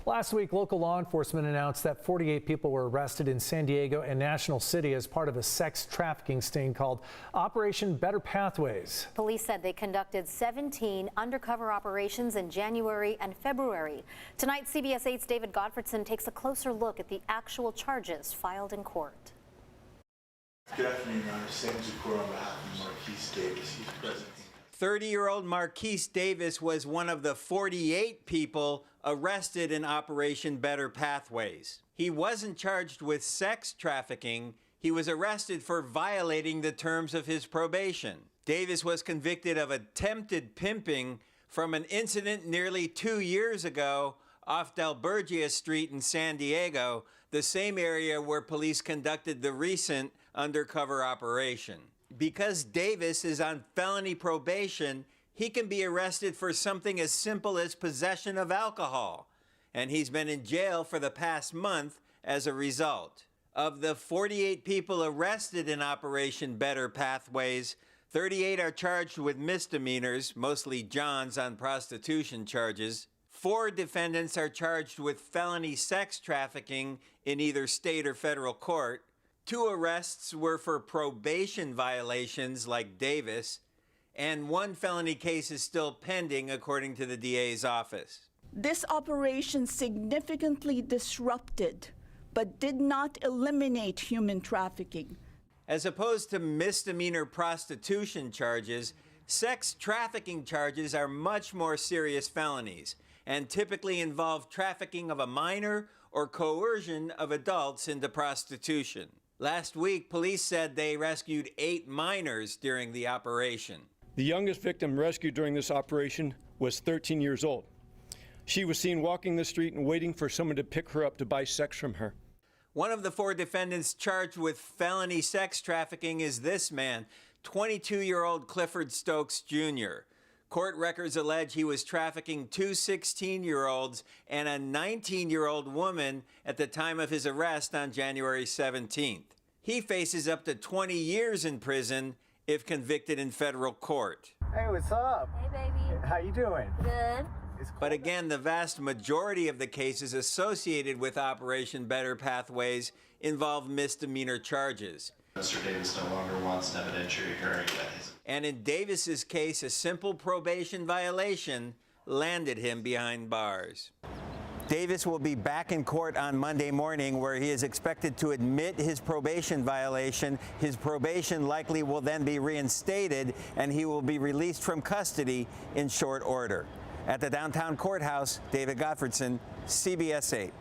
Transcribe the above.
Last week, local law enforcement announced that 48 people were arrested in San Diego and National City as part of a sex trafficking sting called Operation Better Pathways. Police said they conducted 17 undercover operations in January and February. Tonight, CBS 8's David Godfredson takes a closer look at the actual charges filed in court. Good afternoon, Your Honor. Sam Zucor on behalf of Marquise Davis. He's present. 30-year-old Marquise Davis was one of the 48 people arrested in Operation Better Pathways. He wasn't charged with sex trafficking. He was arrested for violating the terms of his probation. Davis was convicted of attempted pimping from an incident nearly 2 years ago off Delbergia Street in San Diego, the same area where police conducted the recent undercover operation. Because Davis is on felony probation, he can be arrested for something as simple as possession of alcohol, and he's been in jail for the past month as a result. Of the 48 people arrested in Operation Better Pathways, 38 are charged with misdemeanors, mostly Johns on prostitution charges. 4 defendants are charged with felony sex trafficking in either state or federal court. 2 arrests were for probation violations like Davis, and 1 felony case is still pending, according to the DA's office. This operation significantly disrupted, but did not eliminate human trafficking. As opposed to misdemeanor prostitution charges, sex trafficking charges are much more serious felonies and typically involve trafficking of a minor or coercion of adults into prostitution. Last week, police said they rescued 8 minors during the operation. The youngest victim rescued during this operation was 13 years old. She was seen walking the street and waiting for someone to pick her up to buy sex from her. One of the 4 defendants charged with felony sex trafficking is this man, 22-year-old Clifford Stokes Jr. Court records allege he was trafficking 2 16-year-olds and a 19-year-old woman at the time of his arrest on January 17th. He faces up to 20 years in prison if convicted in federal court. Hey, what's up? Hey, baby. How you doing? Good. But again, the vast majority of the cases associated with Operation Better Pathways involve misdemeanor charges. Mr. Davis no longer wants an evidentiary hearing. And in Davis's case, a simple probation violation landed him behind bars. Davis will be back in court on Monday morning, where he is expected to admit his probation violation. His probation likely will then be reinstated, and he will be released from custody in short order. At the downtown courthouse, David Godfredson, CBS 8.